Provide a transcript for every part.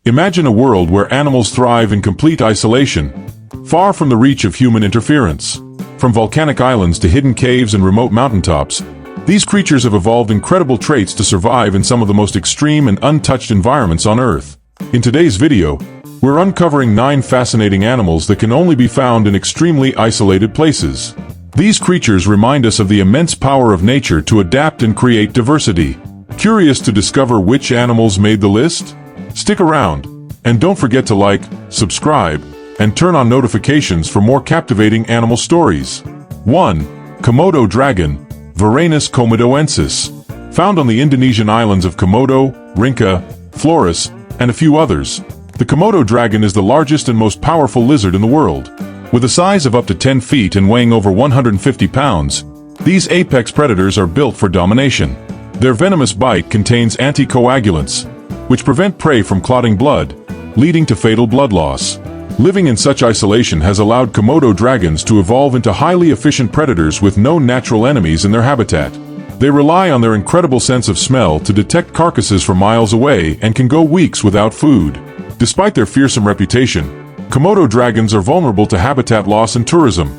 Imagine a world where animals thrive in complete isolation, far from the reach of human interference. From volcanic islands to hidden caves and remote mountaintops, these creatures have evolved incredible traits to survive in some of the most extreme and untouched environments on Earth. In today's video, we're uncovering 9 fascinating animals that can only be found in extremely isolated places. These creatures remind us of the immense power of nature to adapt and create diversity. Curious to discover which animals made the list? Stick around, and don't forget to like, subscribe, and turn on notifications for more captivating animal stories. 1. Komodo Dragon, Varanus komodoensis. Found on the Indonesian islands of Komodo, Rinca, Flores, and a few others, the Komodo dragon is the largest and most powerful lizard in the world. With a size of up to 10 feet and weighing over 150 pounds, these apex predators are built for domination. Their venomous bite contains anticoagulants, which prevent prey from clotting blood, leading to fatal blood loss. Living in such isolation has allowed Komodo dragons to evolve into highly efficient predators with no natural enemies in their habitat. They rely on their incredible sense of smell to detect carcasses from miles away and can go weeks without food. Despite their fearsome reputation, Komodo dragons are vulnerable to habitat loss and tourism,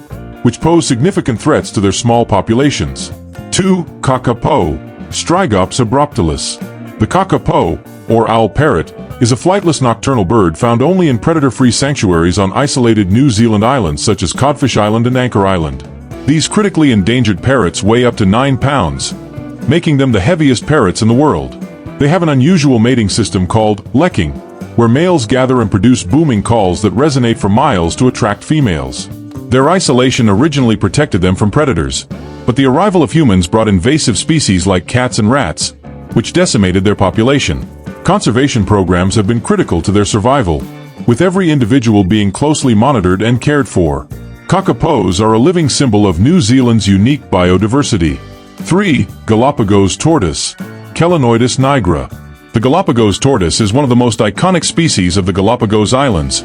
which pose significant threats to their small populations. 2. Kakapo, Strigops abruptilis. The kakapo, or owl parrot, is a flightless nocturnal bird found only in predator-free sanctuaries on isolated New Zealand islands such as Codfish Island and Anchor Island. These critically endangered parrots weigh up to 9 pounds, making them the heaviest parrots in the world. They have an unusual mating system called lekking, where males gather and produce booming calls that resonate for miles to attract females. Their isolation originally protected them from predators, but the arrival of humans brought invasive species like cats and rats, which decimated their population. Conservation programs have been critical to their survival, with every individual being closely monitored and cared for. Kakapos are a living symbol of New Zealand's unique biodiversity. 3. Galapagos Tortoise, Chelonoidis nigra. The Galapagos tortoise is one of the most iconic species of the Galapagos Islands,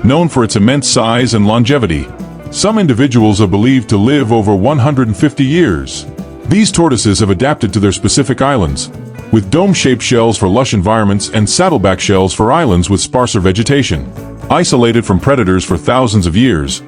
known for its immense size and longevity. Some individuals are believed to live over 150 years. These tortoises have adapted to their specific islands, with dome-shaped shells for lush environments and saddleback shells for islands with sparser vegetation. Isolated from predators for thousands of years,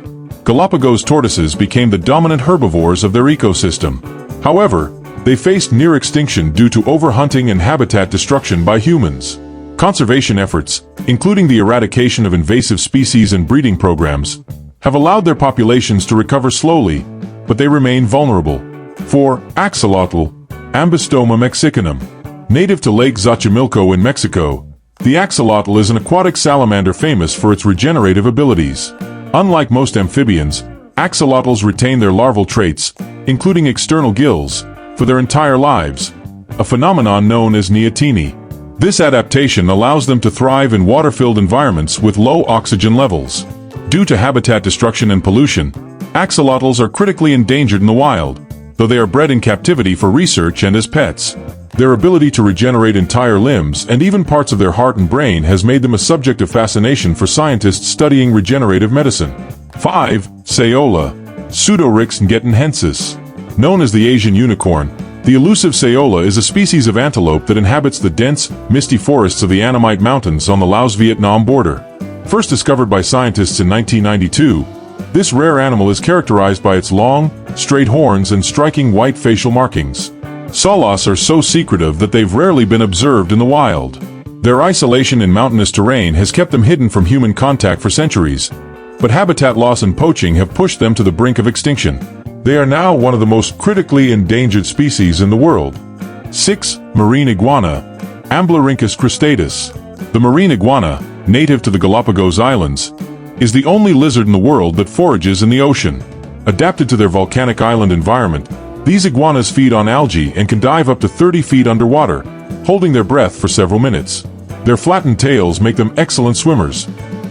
Galapagos tortoises became the dominant herbivores of their ecosystem. However, they faced near extinction due to overhunting and habitat destruction by humans. Conservation efforts, including the eradication of invasive species and breeding programs, have allowed their populations to recover slowly, but they remain vulnerable. 4. Axolotl, Ambystoma mexicanum. Native to Lake Xochimilco in Mexico, the axolotl is an aquatic salamander famous for its regenerative abilities. Unlike most amphibians, axolotls retain their larval traits, including external gills, for their entire lives, a phenomenon known as neoteny. This adaptation allows them to thrive in water-filled environments with low oxygen levels. Due to habitat destruction and pollution, axolotls are critically endangered in the wild, though they are bred in captivity for research and as pets. Their ability to regenerate entire limbs and even parts of their heart and brain has made them a subject of fascination for scientists studying regenerative medicine. 5. Seola, Pseudorix ngettenhensis. Known as the Asian unicorn, the elusive Seola is a species of antelope that inhabits the dense, misty forests of the Annamite Mountains on the Laos-Vietnam border. First discovered by scientists in 1992, this rare animal is characterized by its long, straight horns and striking white facial markings. Saolas are so secretive that they've rarely been observed in the wild. Their isolation in mountainous terrain has kept them hidden from human contact for centuries, but habitat loss and poaching have pushed them to the brink of extinction. They are now one of the most critically endangered species in the world. 6. Marine iguana, Amblyrhynchus cristatus. The marine iguana, native to the Galapagos Islands, is the only lizard in the world that forages in the ocean. Adapted to their volcanic island environment, these iguanas feed on algae and can dive up to 30 feet underwater, holding their breath for several minutes. Their flattened tails make them excellent swimmers,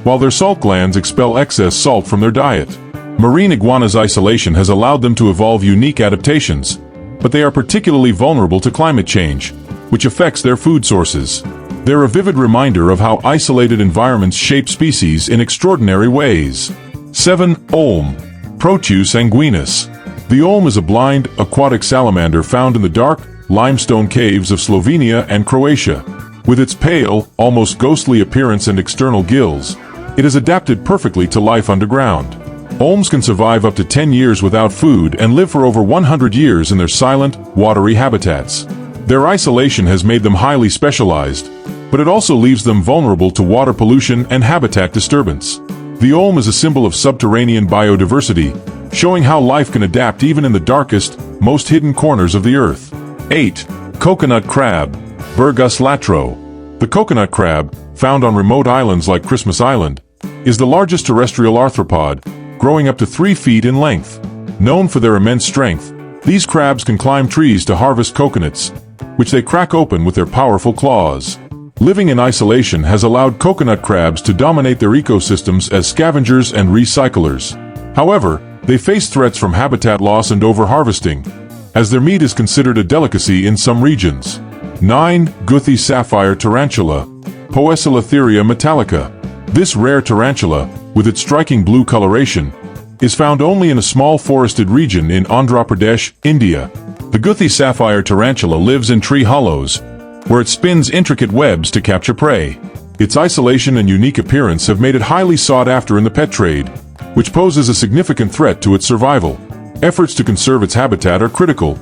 while their salt glands expel excess salt from their diet. Marine iguanas' isolation has allowed them to evolve unique adaptations, but they are particularly vulnerable to climate change, which affects their food sources. They're a vivid reminder of how isolated environments shape species in extraordinary ways. 7. Olm, Protu sanguinus. The olm is a blind, aquatic salamander found in the dark, limestone caves of Slovenia and Croatia. With its pale, almost ghostly appearance and external gills, it is adapted perfectly to life underground. Olms can survive up to 10 years without food and live for over 100 years in their silent, watery habitats. Their isolation has made them highly specialized, but it also leaves them vulnerable to water pollution and habitat disturbance. The olm is a symbol of subterranean biodiversity, showing how life can adapt even in the darkest, most hidden corners of the earth. 8. Coconut crab, Burgus latro. The coconut crab, found on remote islands like Christmas Island, is the largest terrestrial arthropod, growing up to 3 feet in length. Known for their immense strength, these crabs can climb trees to harvest coconuts, which they crack open with their powerful claws. Living in isolation has allowed coconut crabs to dominate their ecosystems as scavengers and recyclers. However, they face threats from habitat loss and overharvesting, as their meat is considered a delicacy in some regions. 9. Guthy sapphire tarantula, Poecilotheria metallica. This rare tarantula, with its striking blue coloration, is found only in a small forested region in Andhra Pradesh, India. The Guthy sapphire tarantula lives in tree hollows, where it spins intricate webs to capture prey. Its isolation and unique appearance have made it highly sought after in the pet trade, which poses a significant threat to its survival. Efforts to conserve its habitat are critical,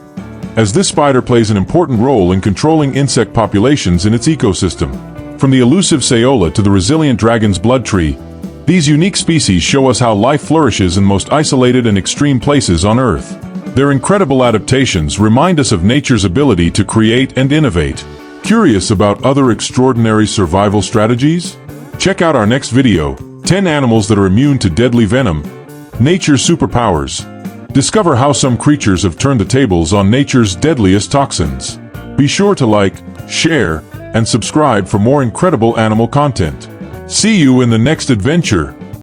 as this spider plays an important role in controlling insect populations in its ecosystem. From the elusive Seola to the resilient dragon's blood tree, these unique species show us how life flourishes in most isolated and extreme places on Earth. Their incredible adaptations remind us of nature's ability to create and innovate. Curious about other extraordinary survival strategies? Check out our next video, 10 animals that are immune to deadly venom. Nature's superpowers. Discover how some creatures have turned the tables on nature's deadliest toxins. Be sure to like, share, and subscribe for more incredible animal content. See you in the next adventure.